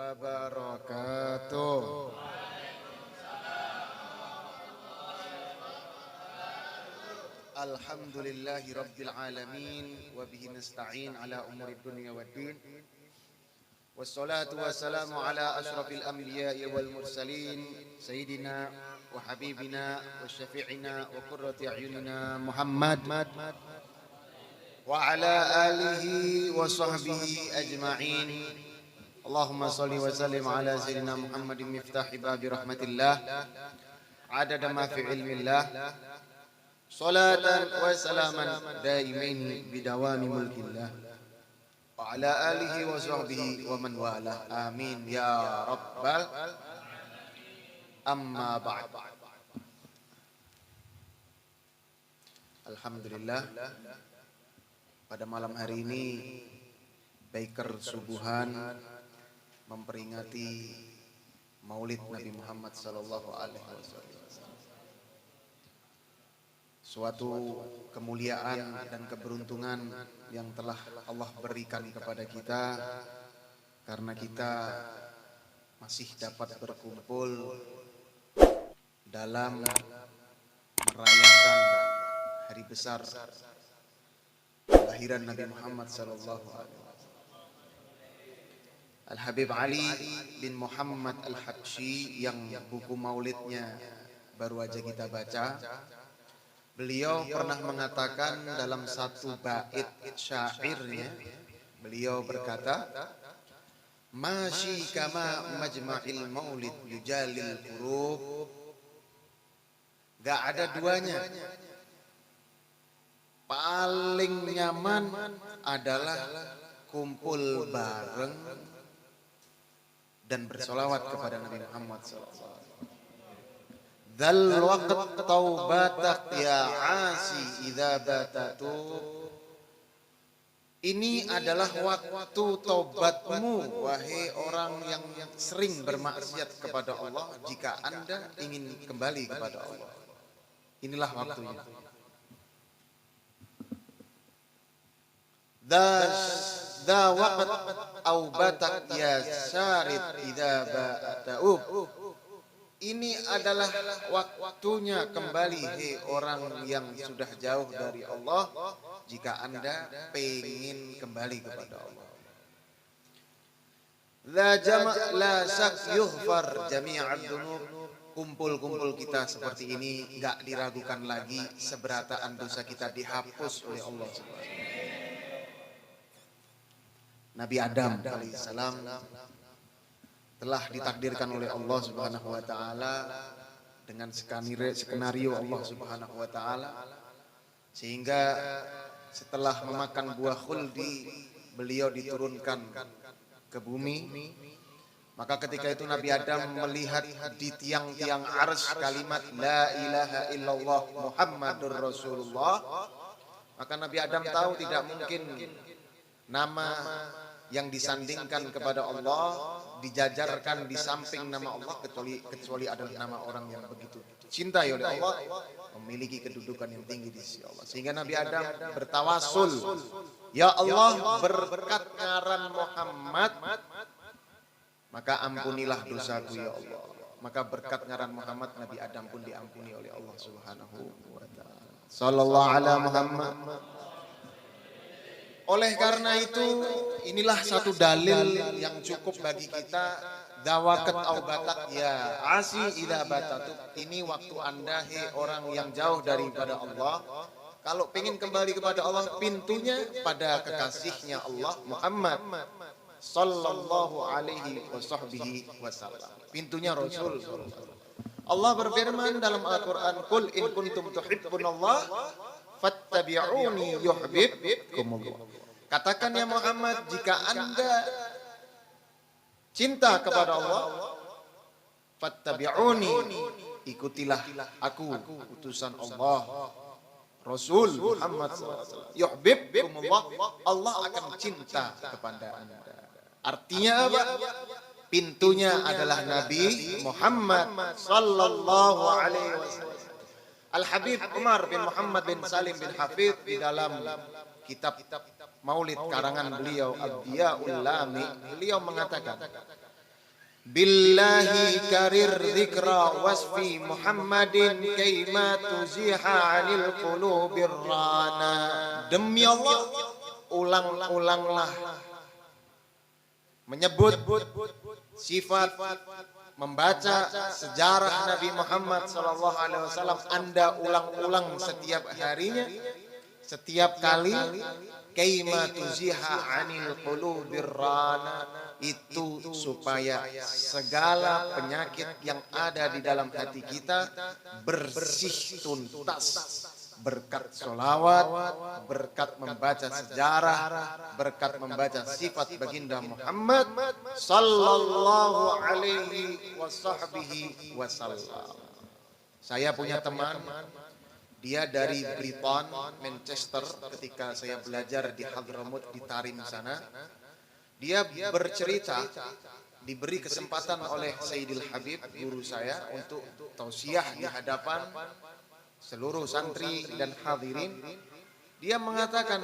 wabarakatuh. Alhamdulillahi rabbil alamin wa bihi nasta'in ala umuri dunya waddin. Wassalatu wassalamu ala asyrafil anbiya'i wal mursalin sayyidina wa habibina wa syafi'ina wa qurrati a'yunina Muhammad wa ala alihi wa sahbihi ajma'in. Allahumma salli wa sallim ala sayyidina Muhammadin miftahi babi rahmatillah adada ma fi ilmillah salatan wa salaman daimain bidawami mulkillah wa ala alihi wa sahbihi wa man wala. Amin ya rabbal amma ba'd. Alhamdulillah, pada malam hari ini Baker Subuhan memperingati Maulid Nabi Muhammad sallallahu alaihi wasallam. Suatu kemuliaan dan keberuntungan yang telah Allah berikan kepada kita karena kita masih dapat berkumpul dalam merayakan hari besar kelahiran Nabi Muhammad sallallahu alaihi wasallam. Al-Habib Ali bin Muhammad Al-Habsyi yang buku maulidnya baru aja kita baca, beliau pernah mengatakan dalam satu bait syairnya, beliau berkata, "Masyi kama majma'il maulid yujalil qurub." Gak ada duanya. Paling nyaman adalah kumpul bareng dan bersolawat kepada Nabi Muhammad SAW. Dzal waqt taubatak ya asi idza batatu. Ini adalah waktu taubatmu wahai orang yang sering bermaksiat kepada Allah, jika Anda ingin kembali kepada Allah. Inilah waktunya. Dza waqt aubatak ya syarid idza ba'ta'ub. Ini adalah waktunya kembali hei orang yang sudah jauh dari Allah, jika Anda pengen kembali kepada Allah. La jama' la syak yughfar jami'ad dzunub. Kumpul-kumpul kita seperti ini enggak diragukan lagi, seberataan dosa kita dihapus oleh Allah Subhanahu. Nabi Adam alaihissalam telah ditakdirkan oleh Allah Subhanahu wa taala dengan skenario Allah Subhanahu wa taala, sehingga setelah memakan buah khuldi beliau diturunkan ke bumi. Maka ketika itu Nabi Adam melihat di tiang-tiang arsy kalimat la ilaha illallah Muhammadur Rasulullah, maka Nabi Adam tahu tidak mungkin nama yang disandingkan kepada Allah dijajarkan di samping nama Allah kecuali adalah nama orang yang begitu cintai oleh Allah, memiliki kedudukan yang tinggi di sisi Allah. Sehingga Nabi Adam bertawasul, ya Allah, berkat ngaran Muhammad maka ampunilah dosaku ya Allah. Maka berkat ngaran Muhammad Nabi Adam pun diampuni oleh Allah Subhanahu wa taala. Sallallahu ala Muhammad. Oleh karena itu, inilah satu dalil yang cukup bagi kita. Dawakat aubatak ya asi idza batatu. Ini waktu Anda hei orang yang jauh daripada Allah. Kalau pengen kembali kepada Allah, pintunya pada kekasihnya Allah Muhammad sallallahu alaihi wasallam. Pintunya Rasul. Allah berfirman dalam Al-Qur'an, "Qul in kuntum tuhibbunallah fattabi'uni yuhibbukumullah." Katakan ya Muhammad, jika Anda cinta kepada Allah, fattabi'uni, ikutilah aku, utusan Allah, Rasul Muhammad SAW. Yuhibbukumullah, Allah akan cinta kepada Anda. Artinya apa? Pintunya adalah Nabi Muhammad sallallahu alaihi wasallam. Al-Habib Umar bin Muhammad bin Salim bin Hafidh di dalam kitab Maulid karangan beliau Ad-Diya'ul Lami, beliau mengatakan, billahi karir dzikra wasfi Muhammadin kaima tuziha 'anil qulubir rana. Demi Allah, ulang-ulanglah menyebut sifat, membaca sejarah Nabi Muhammad sallallahu alaihi wasallam. Anda ulang-ulang setiap harinya, setiap kali. Kaima tuziha 'anil qulubir rana, itu supaya segala penyakit yang ada di dalam hati kita bersih tuntas berkat sholawat, berkat membaca sejarah, berkat membaca sifat baginda Muhammad sallallahu alaihi wasallam. Saya punya teman, dia dari Brighton, Manchester. Ketika saya belajar di Hadramut di Tarim sana, dia bercerita diberi kesempatan oleh Sayyidil Habib, guru saya, untuk tausiah di hadapan seluruh santri dan hadirin. Dia mengatakan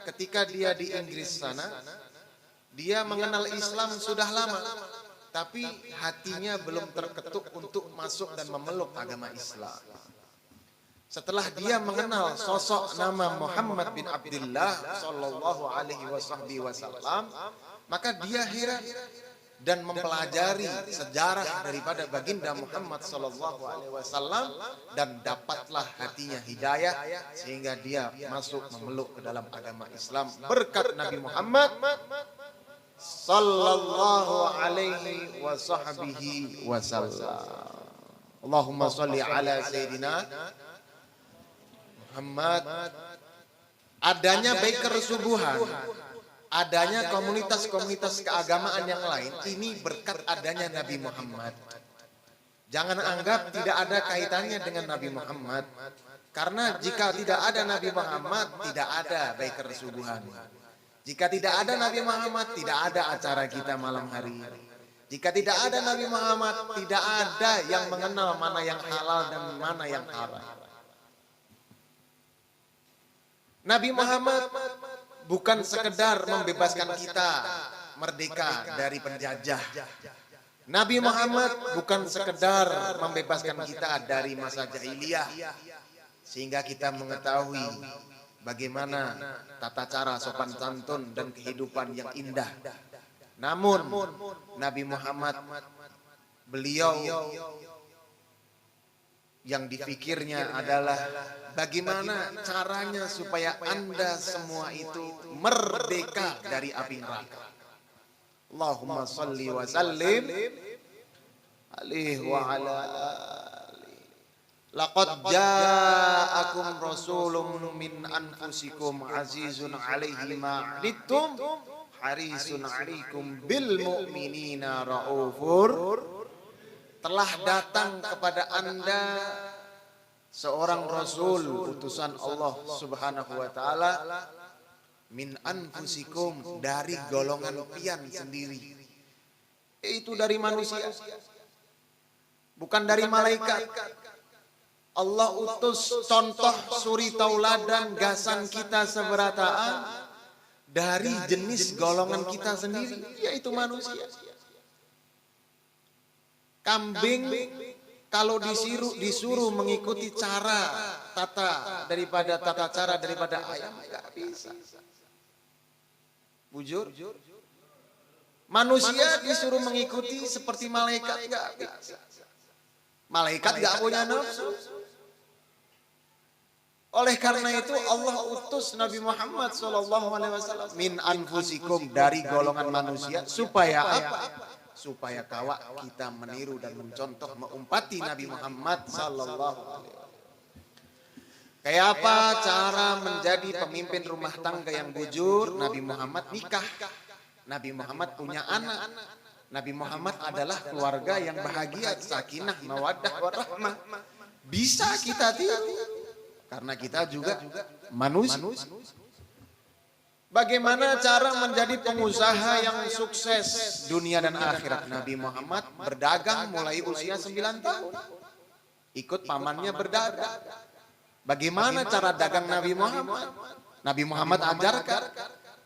ketika dia di Inggris sana, dia mengenal Islam sudah lama, tapi hatinya belum terketuk untuk masuk dan memeluk agama Islam. Setelah dia mengenal sosok nama Muhammad bin Abdullah sallallahu alaihi wasallam, maka dia heran dan mempelajari sejarah daripada baginda Muhammad sallallahu alaihi wasallam, dan dapatlah hatinya hidayah sehingga dia masuk memeluk ke dalam agama Islam berkat Nabi Muhammad sallallahu alaihi wasallam. Allahumma sholli ala sayyidina Muhammad. Adanya biker subuhan, adanya komunitas-komunitas keagamaan yang lain, ini berkat adanya Nabi Muhammad. Jangan anggap tidak ada kaitannya dengan Nabi Muhammad, karena jika tidak ada Nabi Muhammad, tidak ada biker subuhan. Jika tidak ada Nabi Muhammad, tidak ada acara kita malam hari. Jika tidak ada Nabi Muhammad, tidak ada yang mengenal mana yang halal dan mana yang haram. Nabi Muhammad bukan sekedar membebaskan kita merdeka dari penjajah. Nabi Muhammad bukan sekedar membebaskan kita dari masa jahiliyah, sehingga kita mengetahui bagaimana tata cara sopan santun dan kehidupan yang indah. Namun Nabi Muhammad, beliau yang dipikirnya adalah bagaimana caranya supaya Anda semua itu merdeka dari api neraka. Allahumma salli wa sallim alaihi wa ala alihi. Laqad ja'akum rasulun min anfusikum azizun alaihi ma 'anittum harisun 'alaikum bil mu'minina raufur. Telah datang kepada Anda seorang Rasul, utusan Allah Subhanahu wa Ta'ala, min anfusikum, dari golongan pian sendiri, itu dari manusia, bukan dari malaikat. Allah utus contoh suri tauladan gasan kita seberataan dari jenis golongan kita sendiri, yaitu manusia. Kambing kalau disuruh mengikuti tata cara daripada ayam, nggak bisa. Bujur. Manusia disuruh mengikuti seperti malaikat, nggak bisa. Malaikat nggak punya nafsu. Oleh karena itu Allah utus Nabi Muhammad SAW min anfusikum, dari golongan manusia, supaya apa? Supaya kawak kita meniru dan mencontoh, mengumpati Nabi Muhammad sallallahu alaihi wasallam. Kayak apa cara menjadi pemimpin rumah tangga yang bujur? Nabi Muhammad nikah. Nabi Muhammad punya anak. Nabi Muhammad adalah keluarga yang bahagia, sakinah, mawaddah, warahmah. Bisa kita tiru karena kita juga manusia. Bagaimana cara menjadi pengusaha yang sukses dunia dan akhirat? Nabi Muhammad berdagang mulai usia 9 tahun. Ikut pamannya berdagang. Bagaimana cara dagang Nabi Muhammad? Nabi Muhammad ajarkan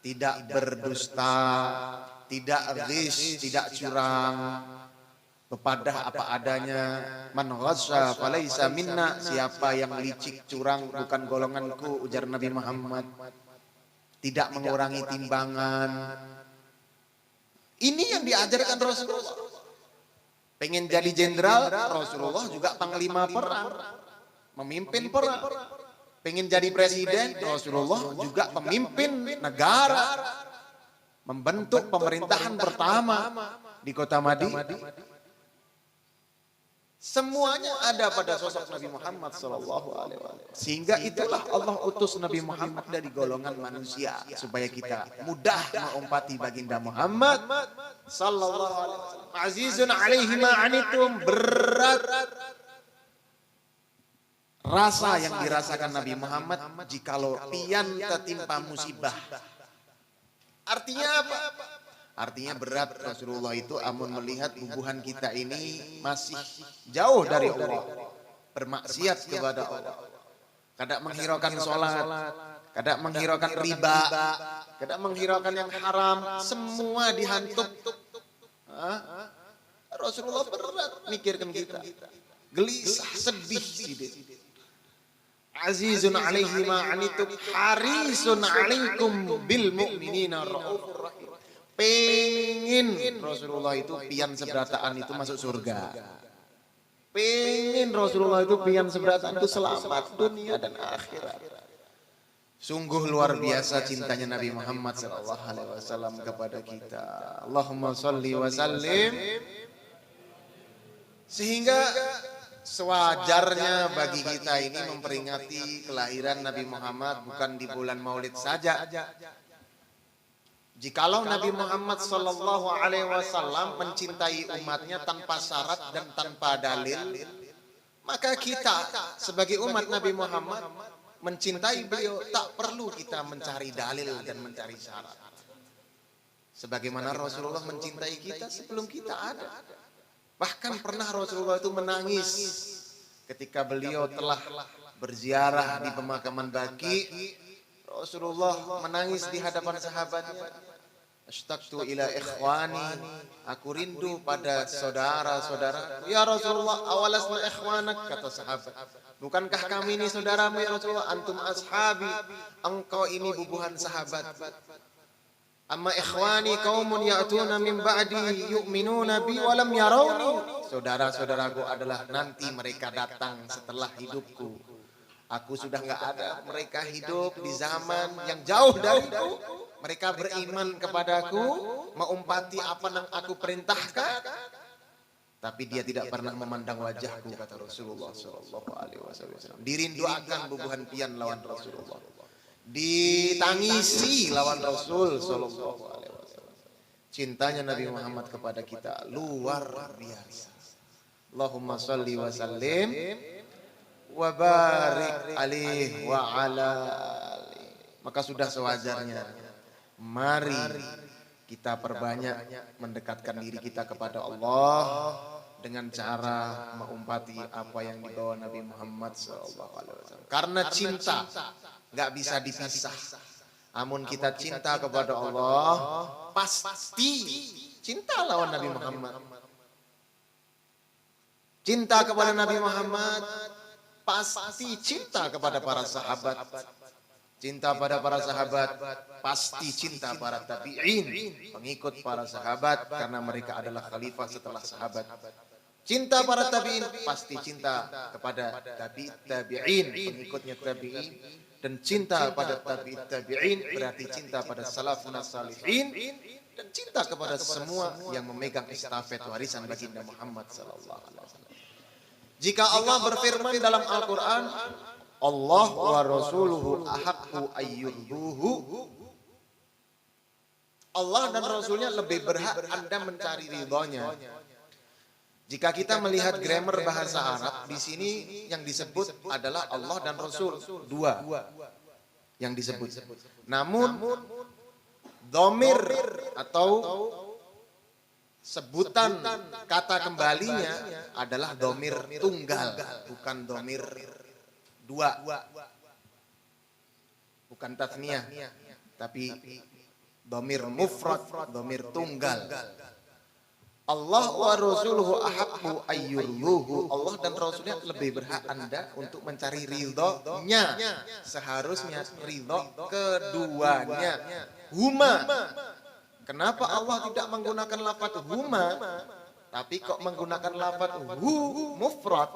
tidak berdusta, tidak ghish, tidak curang, pepadah apa adanya. Man ghasya falaisa minna, siapa yang licik curang bukan golonganku, ujar Nabi Muhammad. Tidak mengurangi timbangan. Ini yang diajarkan Rasulullah. Pengen jadi jenderal, Rasulullah juga panglima perang, memimpin perang. Pengen jadi presiden, Rasulullah juga pemimpin negara, membentuk pemerintahan pertama di kota Madinah. Semuanya ada pada sosok Nabi Muhammad SAW. Sehingga itulah Allah utus Nabi Muhammad dari golongan manusia, supaya kita mudah mengumpati baginda Muhammad sallallahu alaihi wasallam. Azizun alaihi ma anitum, berat rasa yang dirasakan Nabi Muhammad jikalau pian tertimpa musibah. Artinya apa? Artinya berat Rasulullah itu amun melihat bubuhan kita ini masih jauh dari Allah, bermaksiat kepada Allah. Kadang menghiraukan sholat, kadang menghiraukan riba, kadang menghiraukan yang haram, semua dihantuk. Rasulullah berat mikirkan kita, gelisah, sedih. Azizun alaihi ma anitum harisun alaikum bil mu'minina raufur rahim. Pengen Rasulullah itu pian seberataan itu masuk surga. Pengen Rasulullah itu pian seberataan itu selamat dunia dan akhirat. Sungguh luar biasa cintanya Nabi Muhammad SAW kepada kita. Allahumma sholli wa sallim. Sehingga sewajarnya bagi kita ini memperingati kelahiran Nabi Muhammad bukan di bulan Maulid saja. Jikalau Nabi Muhammad sallallahu alaihi wasallam mencintai umatnya tanpa syarat dan tanpa dalil, maka kita sebagai umat Nabi Muhammad mencintai beliau tak perlu kita mencari dalil dan mencari syarat. Sebagaimana Rasulullah mencintai kita sebelum kita ada. Bahkan pernah Rasulullah itu menangis ketika beliau telah berziarah di pemakaman Baqi. Rasulullah menangis di hadapan sahabatnya. Ashtaqtu ila ikhwani, aku rindu pada saudara-saudara. Ya Rasulullah, awalasna ikhwanak, kata sahabat. Bukankah kami ini saudaramu ya Rasulullah? Antum ashabi, engkau ini bubuhan sahabat. Amma ikhwani qaumun ya'tuna min ba'di yu'minuna bi wa lam yarawni. Saudara-saudaraku adalah nanti mereka datang setelah hidupku. Aku sudah enggak ada, mereka hidup di zaman yang jauh dariku. Mereka beriman kepadaku, mengumpati apa yang aku perintahkan, tapi dia tidak pernah memandang wajahku, kata Rasulullah SAW. Dirinduakan bubuhan pian lawan Rasulullah, ditangisi lawan Rasul SAW. Cintanya Nabi Muhammad kepada kita luar biasa. Allahumma sholli wa sallim wa barik alaihi wa ala alihi. Maka sudah sewajarnya, mari kita perbanyak mendekatkan diri kita kepada Allah dengan cara mengumpati apa yang dibawa Nabi Muhammad SAW. Karena cinta nggak bisa dipisah. Namun kita cinta kepada Allah, pasti cinta lawan Nabi Muhammad. Cinta kepada Nabi Muhammad, pasti cinta kepada para sahabat. Cinta pada para sahabat, pasti cinta para tabi'in, pengikut para sahabat, karena mereka adalah khalifah setelah sahabat. Cinta para tabi'in, pasti cinta kepada tabi'in, pengikutnya tabi'in. Dan cinta pada tabi'in berarti cinta pada salafun salihin. Dan cinta kepada semua yang memegang estafet warisan baginda Muhammad SAW. Jika Allah berfirman dalam Al-Quran, Allah wa rasuluhu ahaqqu ayyurduhu. Allah dan Rasulnya lebih berhak Anda mencari ridhonya. Jika kita melihat grammar bahasa Arab, di sini yang disebut adalah Allah dan Rasul. Dua yang disebut. Namun dhamir atau sebutan kata kembalinya adalah dhamir tunggal, bukan dhamir dua, bukan tasniyah, tapi dhamir mufrad, dhamir tunggal. Allah wa rasuluhu ahabbu ayyurduhu. Allah dan Rasulnya lebih berhak Anda untuk mencari ridhonya. Seharusnya ridho keduanya. Huma. Kenapa Allah tidak menggunakan lafaz huma, tapi kok menggunakan lafaz hu mufrad?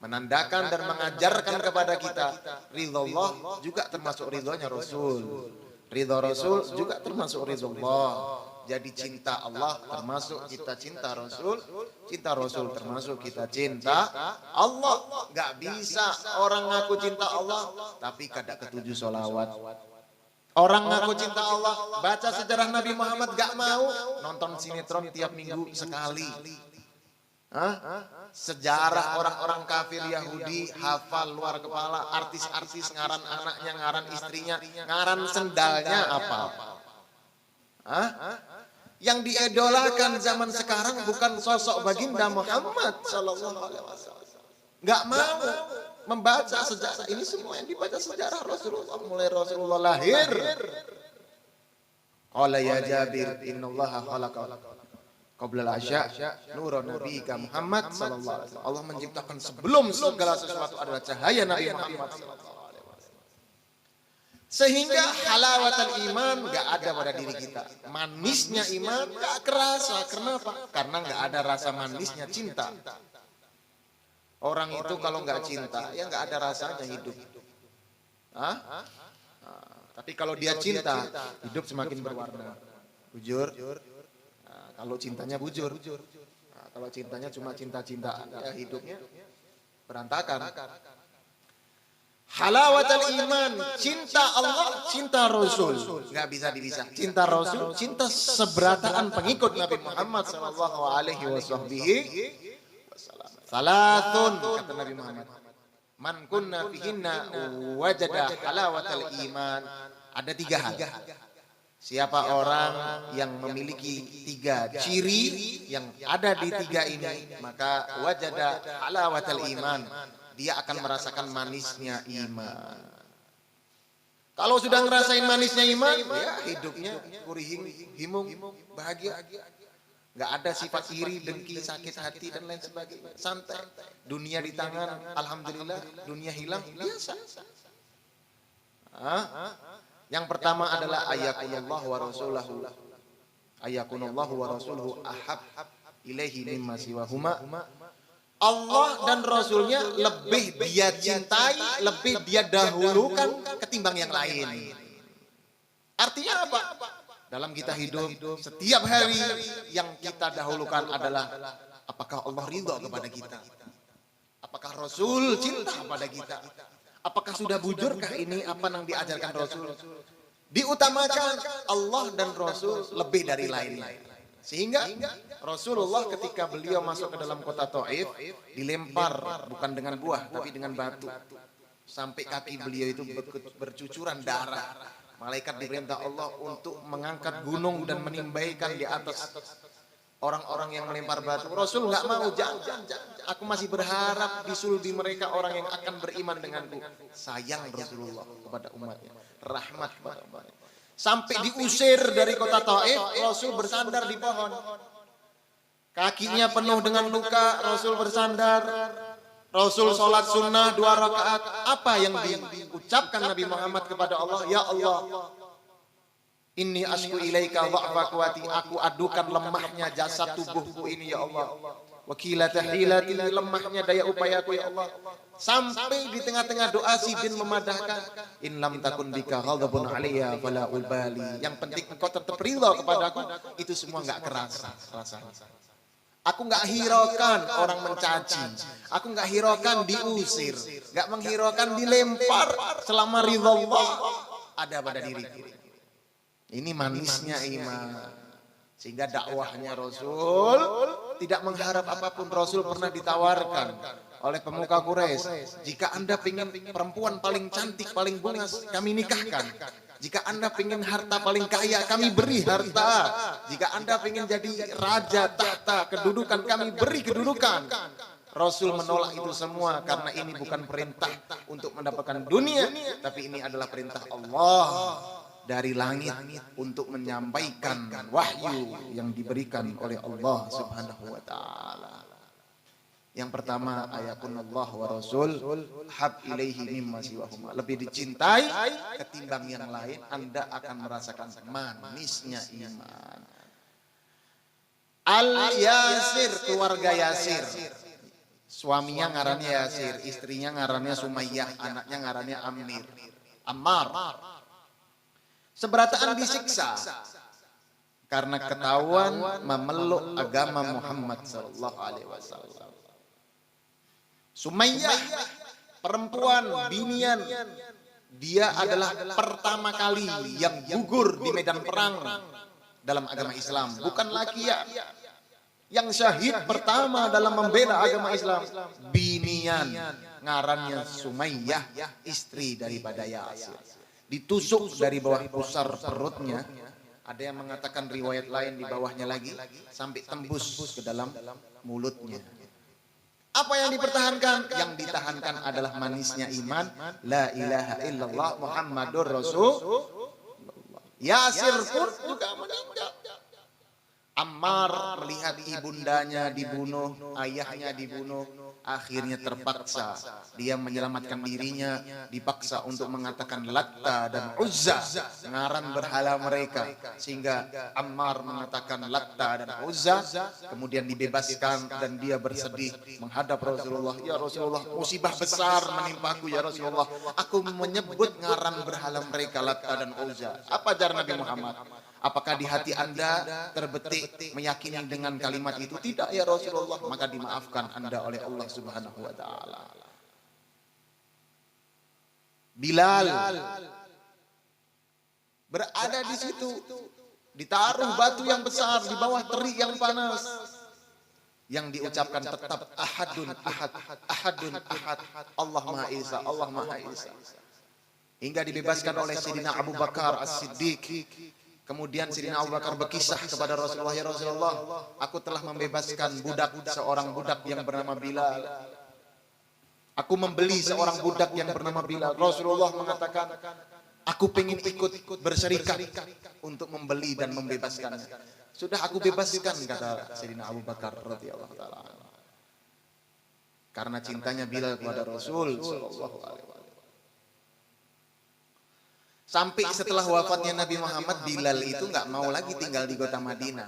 Menandakan dan mengajarkan kepada kita ridho Allah juga termasuk ridhonya Rasul. Ridho Rasul juga termasuk ridho Allah. Jadi cinta Allah termasuk kita cinta Rasul, cinta Rasul termasuk kita cinta Allah. Gak bisa orang ngaku cinta Allah tapi kada ketujuh sholawat. Orang ngaku cinta Allah, baca sejarah Nabi Muhammad gak mau, nonton sinetron tiap minggu sekali. Sejarah orang-orang kafir Yahudi hafal luar kepala, artis-artis ngaran anaknya, ngaran istrinya, ngaran sendalnya apa? Yang diidolakan zaman sekarang bukan sosok baginda Muhammad sallallahu alaihi wasallam. Enggak mau membaca sejarah. Ini semua yang dibaca sejarah Rasulullah, mulai Rasulullah lahir. Qala ya Jabir innallaha khalaqa qabla al-asya nura nabiyika Muhammad sallallahu alaihi wasallam. Allah menciptakan sebelum segala sesuatu adalah cahaya Nabi Muhammad sallallahu alaihi wasallam. Sehingga halawatul iman gak ada pada diri kita. Manisnya iman gak kerasa. Kenapa? Karena gak ada rasa manisnya cinta. Orang itu kalau gak cinta, ya gak ada rasanya hidup. Tapi kalau dia cinta, hidup semakin berwarna. Bujur. Kalau cintanya bujur. Kalau cintanya cuma cinta-cinta, ya hidupnya berantakan. Halawatul iman, cinta Allah, cinta Rasul, nggak bisa dipisah. Cinta Rasul, cinta seberataan pengikut Nabi Muhammad sallallahu alaihi wasallam. Salatun kata Nabi Muhammad, man kunna fihinna wajada halawatul iman. Ada 3 hal. Siapa orang yang memiliki 3 ciri yang ada di 3 ini, maka wajada halawatul iman. Dia akan merasakan manisnya iman. Kalau sudah ngerasain manisnya iman, ya hidupnya kurihing, himung, bahagia. Gak ada sifat iri, dengki, sakit hati dan lain sebagainya. Santai. Dunia di tangan, alhamdulillah. Dunia hilang, biasa. Yang pertama adalah ayakunullah wa rasulahu. Ayakunullah wa rasuluhu ahab ilaihi mimma siwahuma. Allah dan Rasulnya lebih dia cintai, lebih dia dahulukan ketimbang yang lain. Artinya apa? Dalam kita hidup, setiap hari yang kita dahulukan adalah apakah Allah ridha kepada kita? Apakah Rasul cinta kepada kita? Apakah sudah bujurkah ini apa yang diajarkan Rasul? Diutamakan Allah dan Rasul lebih dari lain-lain. Sehingga Rasulullah ketika beliau masuk ke dalam kota Taif dilempar bukan dengan buah tapi dengan batu sampai kaki beliau itu bercucuran darah. Malaikat diperintah Allah untuk mengangkat gunung dan menimbaikan di atas orang-orang yang melempar batu. Rasul nggak mau, jangan. Aku masih berharap di sulbi mereka orang yang akan beriman denganku. Sayang Rasulullah kepada umatnya, rahmat kepada umatnya. Sampai diusir dari kota Taif, Rasul bersandar di pohon. Kakinya penuh dengan luka, Rasul bersandar. Rasul sholat sunnah 2 rakaat. Apa yang diucapkan Nabi Muhammad kepada Allah? Ya Allah, inni asku ilaika dha'fa quwati. Aku adukan lemahnya jasad tubuhku ini ya Allah. Wakilata hilati, lemahnya daya upayaku ya Allah. Sampai di tengah-tengah doa si bin memadahkan, in lam takun bika ghadabun alayya fala ubali. Yang penting engkau tetap ridha kepadaku, itu semua enggak kerasa rasanya. Aku enggak hiraukan orang mencaci, aku enggak hiraukan diusir, enggak menghiraukan dilempar, selama ridha Allah ada pada diriku. Ini manisnya iman. Sehingga dakwahnya Rasul tidak mengharap apapun. Rasul pernah ditawarkan oleh pemuka Quraisy, jika Anda ingin perempuan paling cantik, paling bungas, kami nikahkan. Jika Anda ingin harta paling kaya, kami beri harta. Jika Anda ingin jadi raja, tahta, kedudukan, kami beri kedudukan. Rasul menolak itu semua karena ini bukan perintah untuk mendapatkan dunia, tapi ini adalah perintah Allah. dari langit untuk menyampaikan wahyu yang diberikan oleh Allah Subhanahu wa taala. Yang pertama, ayatunallah wa rasul hab ilaihi mimma siwahuma. Lebih dicintai ketimbang yang lain, Anda akan merasakan manisnya iman. Al-Yasir, keluarga Yasir. Suaminya ngarannya Yasir, istrinya ngarannya Sumayyah, anaknya ngarannya Ammar. Seberataan disiksa karena ketahuan memeluk agama Muhammad sallallahu alaihi wasallam. Sumayyah, perempuan binian, dia adalah pertama kali yang gugur di medan perang dalam agama Islam. Bukan laki yang syahid pertama dalam membela agama Islam, binian, ngarannya Sumayyah, istri daripada Yasir. Ditusuk dari bawah pusar perutnya. Ada yang mengatakan riwayat lain di bawahnya lagi, sampai tembus ke dalam mulutnya. Apa yang dipertahankan? Yang ditahankan adalah manisnya iman, la ilaha illallah Muhammadur Rasulullah. Yasir pun juga meninggal. Ammar melihat ibundanya dibunuh, ayahnya dibunuh, akhirnya terpaksa dia menyelamatkan dirinya, dipaksa untuk mengatakan Latta dan Uzza, ngaran berhala mereka, sehingga Ammar mengatakan Latta dan Uzza, kemudian dibebaskan dan dia bersedih menghadap Rasulullah. Ya Rasulullah, musibah besar menimpaku ya Rasulullah, aku menyebut ngaran berhala mereka Latta dan Uzza. Apa ajaran Nabi Muhammad? Apakah di hati Anda terbetik meyakini dengan kalimat itu? Tidak ya Rasulullah, maka dimaafkan Anda oleh Allah Subhanahu wa taala. Bilal berada di situ, ditaruh batu yang besar di bawah terik yang panas, yang diucapkan tetap ahadun ahad, ahadun ahad, Allah Maha Esa, Allah Maha Esa, hingga dibebaskan oleh Sayyidina Abu Bakar As-Siddiq. Kemudian Sayyidina Abu Bakar berkisah kepada Rasulullah, ya Rasulullah, aku telah membebaskan seorang budak yang bernama Bilal. Aku membeli seorang budak yang bernama Bilal. Rasulullah mengatakan, aku pengen ikut berserikat untuk membeli dan membebaskannya. Sudah aku bebaskan, kata Sayyidina Abu Bakar radhiyallahu taala. Karena cintanya Bilal kepada Rasul sallallahu alaihi wasallam. Sampai setelah wafatnya Nabi Muhammad, Bilal itu nggak mau lagi tinggal di kota Madinah.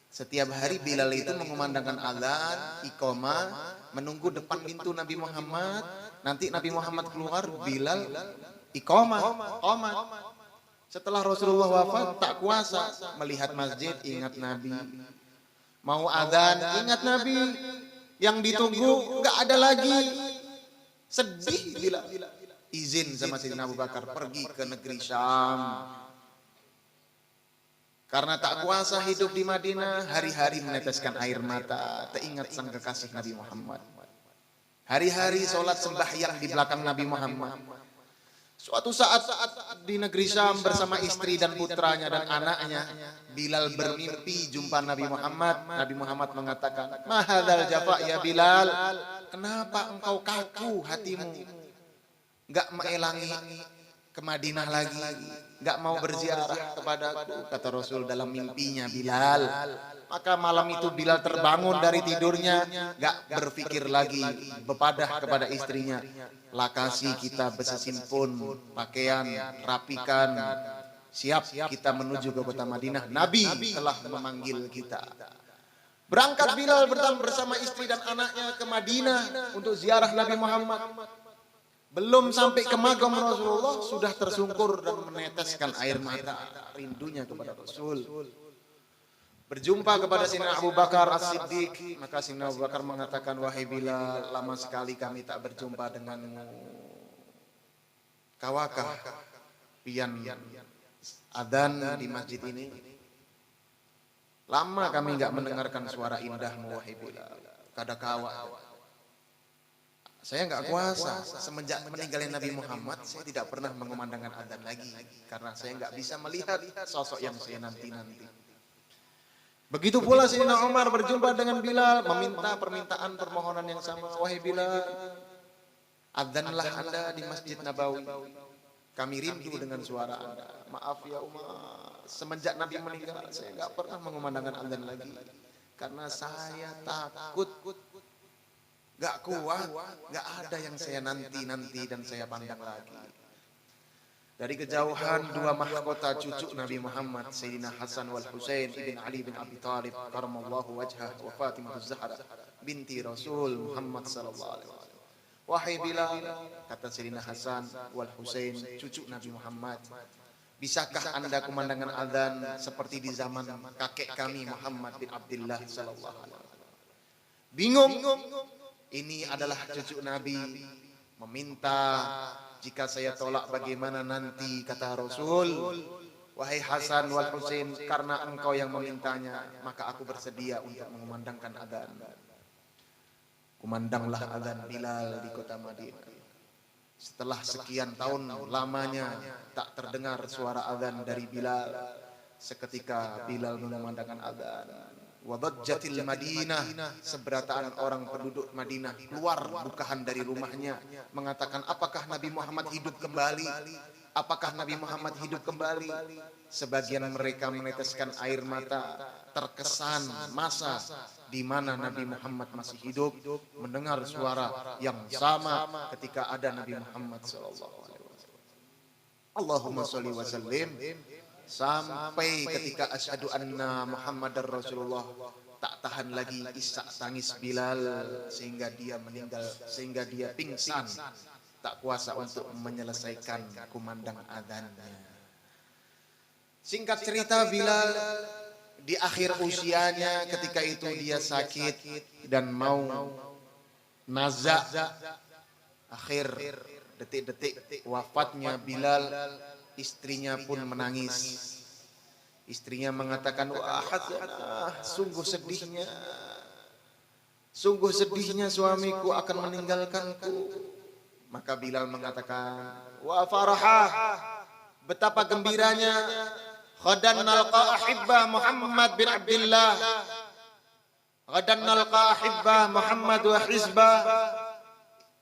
Setiap hari Bilal itu mengumandangkan azan, iqamah, menunggu depan pintu Nabi Muhammad. Nanti Nabi Muhammad keluar, Bilal iqamah, qomat. Setelah Rasulullah wafat, tak kuasa melihat masjid, ingat Nabi. Mau azan, ingat Nabi. Yang ditunggu nggak ada lagi. Sedih Bilal. Izin sama Sayyidina Abu Bakar pergi ke negeri Syam. Karena tak kuasa hidup di Madinah, hari-hari meneteskan air mata, teringat sang kekasih Nabi Muhammad. Hari-hari sholat sembahyang di belakang Nabi Muhammad. Suatu saat di negeri Syam bersama istri dan putranya dan anaknya, Bilal bermimpi jumpa Nabi Muhammad. Nabi Muhammad mengatakan, "Mahadzal jafa ya Bilal, kenapa engkau kaku hatimu? Gak melangi ke Madinah lagi, gak mau berziarah kepadaku," kata Rasul dalam mimpinya Bilal. Maka malam itu Bilal terbangun dari tidurnya, gak berpikir lagi, bepadah kepada istrinya, "Lakasi kita besesin pun, pakaian, rapikan, siap kita menuju ke kota Madinah. Nabi telah memanggil kita." Berangkat Bilal bersama istri dan anaknya ke Madinah untuk ziarah Nabi Muhammad. Belum sampai ke makam Rasulullah, sudah tersungkur dan meneteskan air mata rindunya kepada Rasul. Berjumpa kepada Sayyidina Abu Bakar As-Siddiq, maka Sayyidina Abu Bakar mengatakan, "Wahai Bilal, lama sekali kami tak berjumpa denganmu. Kawakah pian adzan di masjid ini? Lama kami enggak mendengarkan suara indahmu, wahai Bilal. Kada kawa. Saya enggak kuasa, semenjak meninggalnya Nabi Muhammad, saya tidak pernah mengumandangkan adzan lagi, karena saya enggak bisa melihat sosok yang saya nanti-nanti." Begitu pula Sayyidina Umar berjumpa dengan Bilal, meminta permintaan permohonan yang sama. "Wahai Bilal, adzanlah Anda di Masjid Nabawi. Kami rindu dengan suara Anda. Maaf ya umat, semenjak Nabi meninggal saya nggak pernah mengumandangkan adzan lagi karena saya takut, nggak kuat, nggak ada yang saya nanti dan saya pandang lagi. Dari kejauhan dua mahkota cucu Nabi Muhammad, Sayyidina Hasan wal Husain ibn Ali bin Abi Thalib karamallahu wajhah wa Fatimah Zahra binti Rasul Muhammad sallallahu alaihi wasallam. Wahai Bilal, kata Sayyidina Hasan wal Husain cucu Nabi Muhammad, bisakah Anda kumandangkan azan seperti di zaman kakek kami Muhammad bin Abdullah sallallahu alaihi wasallam? Bingung. Ini adalah cucu Nabi meminta, jika saya tolak bagaimana nanti, kata Rasul. Wahai Hasan wal Husain, karena engkau yang memintanya, maka aku bersedia untuk mengumandangkan adzan. Kumandanglah adzan Bilal di kota Madinah. Setelah sekian tahun lamanya tak terdengar suara adzan dari Bilal, seketika Bilal mengumandangkan adzan. Wadajjatil Madinah, seberataan orang penduduk Madinah keluar bukahan dari rumahnya mengatakan, apakah Nabi Muhammad hidup kembali? Apakah Nabi Muhammad hidup kembali? Sebagian mereka meneteskan air mata, terkesan masa di mana Nabi Muhammad masih hidup mendengar suara yang sama ketika ada Nabi Muhammad sallallahu alaihi wasallam. Allahumma sholli wa sallim. Sampai ketika asyhadu anna Muhammadar Rasulullah, tak tahan lagi isak tangis Bilal sehingga dia meninggal, sehingga dia pingsan, tak kuasa untuk menyelesaikan kumandang adzannya. Singkat cerita, Bilal di akhir usianya ketika itu dia sakit dan mau nazak, akhir detik-detik wafatnya Bilal, istrinya pun menangis. Istrinya mengatakan, wah hasanah, sungguh sedihnya suamiku akan meninggalkanku. Maka Bilal mengatakan, wa farahah, betapa gembiranya, ghadan nalqa ahibbah Muhammad bin Abdullah, ghadan nalqa ahibbah Muhammad wa hizbah.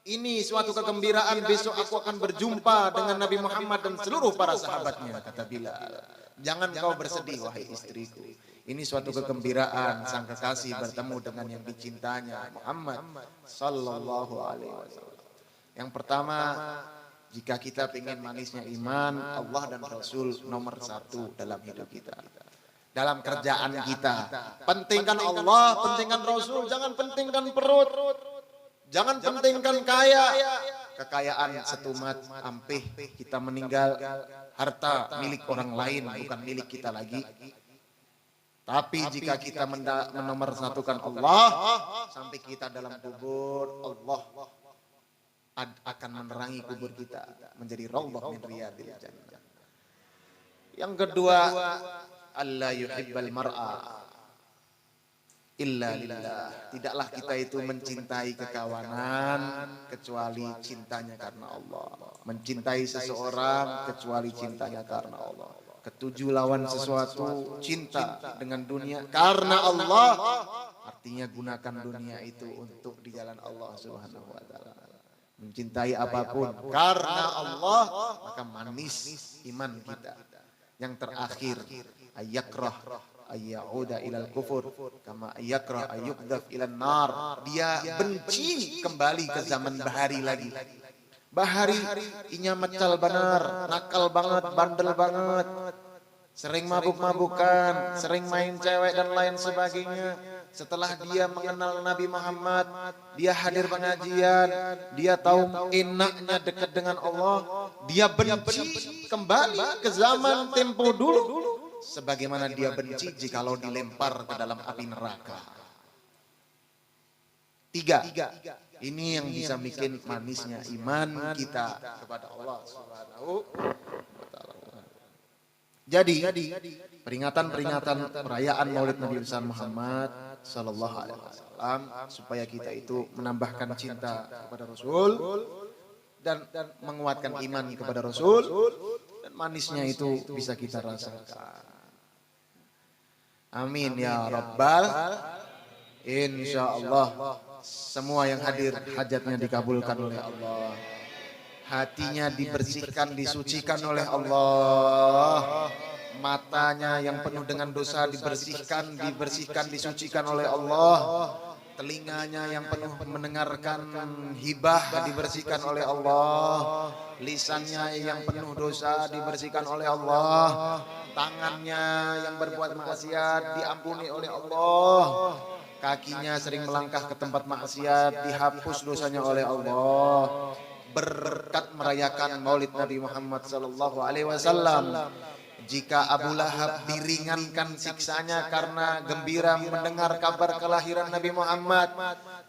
Ini suatu kegembiraan, besok aku akan berjumpa dengan Nabi Muhammad dan seluruh para sahabatnya, kata Bilal. Jangan kau bersedih wahai istriku. Ini suatu kegembiraan, sang kekasih bertemu dengan yang dicintanya, Muhammad sallallahu alaihi wasallam. Yang pertama, jika kita ingin manisnya iman, Allah dan Rasul nomor satu dalam hidup kita. Dalam kerjaan kita, pentingkan Allah, pentingkan Rasul, jangan pentingkan perut. Jangan pentingkan kaya, kekayaan setumat ampih, kita meninggal, harta milik orang lain bukan milik kita lagi. Tapi jika kita menomorsatukan Allah, sampai kita dalam kubur, Allah akan menerangi kubur kita menjadi raudhah min riyadil jannah. Yang kedua, alla yuhibbal mar'a illa lillah. Tidaklah kita itu mencintai kekawanan kecuali cintanya karena Allah. Mencintai seseorang kecuali cintanya karena Allah. Ketujuh lawan sesuatu, cinta dengan dunia karena Allah. Artinya gunakan dunia itu untuk di jalan Allah Subhanahu wa taala. Mencintai apapun karena Allah, maka manis iman kita. Yang terakhir, ayakrah ayyauda ilal kufur kama yakrah ayyukdzaf ilan nar. Dia benci kembali ke zaman Bahari lagi. Bahari inya mecal benar, nakal banget, bandel banget, sering mabuk-mabukan, sering main cewek dan lain sebagainya. Setelah dia mengenal Nabi Muhammad, dia hadir pengajian, dia tahu enaknya dekat dengan Allah, dia benci kembali ke zaman tempo dulu, sebagaimana dia benci jikalau dilempar ke dalam api neraka. Tiga, ini yang bisa bikin manisnya iman kita kepada Allah Subhanahu wa taala. Jadi peringatan perayaan Maulid Nabi besar Muhammad sallallahu alaihi wasallam supaya kita itu menambahkan cinta kepada Rasul dan menguatkan iman kepada Rasul, dan manisnya itu bisa kita rasakan. Amin ya rabbal. Insyaallah semua yang hadir hajatnya dikabulkan oleh Allah. hatinya dibersihkan, disucikan oleh Allah, matanya yang penuh dengan dosa dibersihkan, disucikan oleh Allah, telinganya yang penuh mendengarkan hibah dibersihkan oleh Allah, lisannya yang penuh dosa dibersihkan oleh Allah, tangannya yang berbuat maksiat diampuni oleh Allah, kakinya sering melangkah ke tempat maksiat dihapus dosanya oleh Allah, berkat merayakan Maulid Nabi Muhammad sallallahu alaihi wasallam. Jika Abu Lahab diringankan siksanya karena gembira mendengar kabar kelahiran Nabi Muhammad,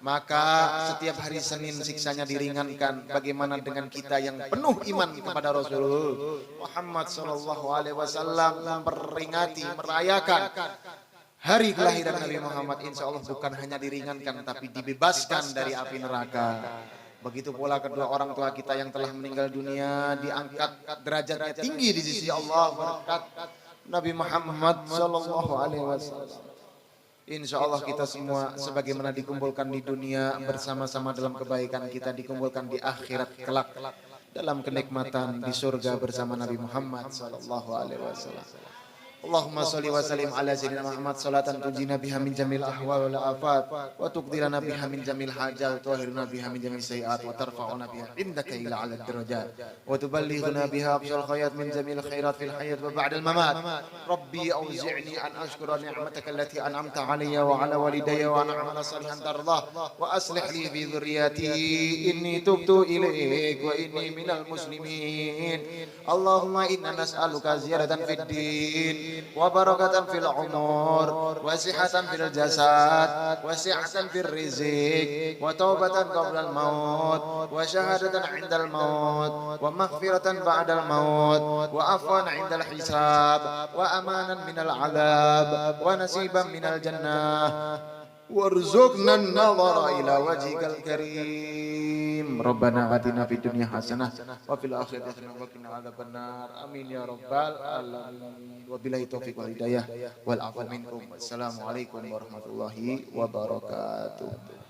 maka setiap hari Senin siksanya diringankan. Bagaimana dengan kita yang penuh iman kepada Rasul Muhammad sallallahu alaihi wasallam, memperingati, merayakan hari kelahiran Nabi Muhammad, insya Allah bukan hanya diringankan tapi dibebaskan dari api neraka. Begitu pula kedua orang tua kita yang telah meninggal dunia, diangkat derajatnya tinggi di sisi Allah berkat Nabi Muhammad sallallahu alaihi wasallam. Insya Allah kita semua sebagaimana dikumpulkan di dunia bersama-sama dalam kebaikan, kita dikumpulkan di akhirat kelak dalam kenikmatan di surga bersama Nabi Muhammad sallallahu alaihi wasallam. Allahumma salli wa sallim ala sayyidina Muhammad salatan tunjina biha min jamil ahwal wal afat wa tuqdirana biha min jamil hajat wa tuhirna biha min jamil sayiat wa tarfa'una biha indaka ila ala darajat wa tuballighuna biha afdal khayat min jamil khairat fil hayat wa ba'da al mamat. Rabbi awzi'ni an ashkura ni'mataka allati an'amta alayya wa ala walidayya wa an a'mala salihan tardah wa aslih li fi dhurriyyati inni tubtu ilaik wa inni minal muslimin. Allahumma inna nas'aluka ziyaratan fid din wa barakatan fil umur wa sihatan fil jasad wa si'atan fil rizq wa taubatan qabla al maut wa syahadatan 'indal maut wa maghfiratan ba'dal maut wa afwan 'indal hisab wa amanan minal 'adzab wa nasiban minal jannah warzuqna an-nadhara ila wajhikal karim. Rabbana atina fid dunya hasanah wa fil akhirati hasanah wa qina adzabannar. Amin ya rabbal alamin. Wabillahi taufiq wal hidayah wal afu minkum. Wassalamu alaikum warahmatullahi wabarakatuh.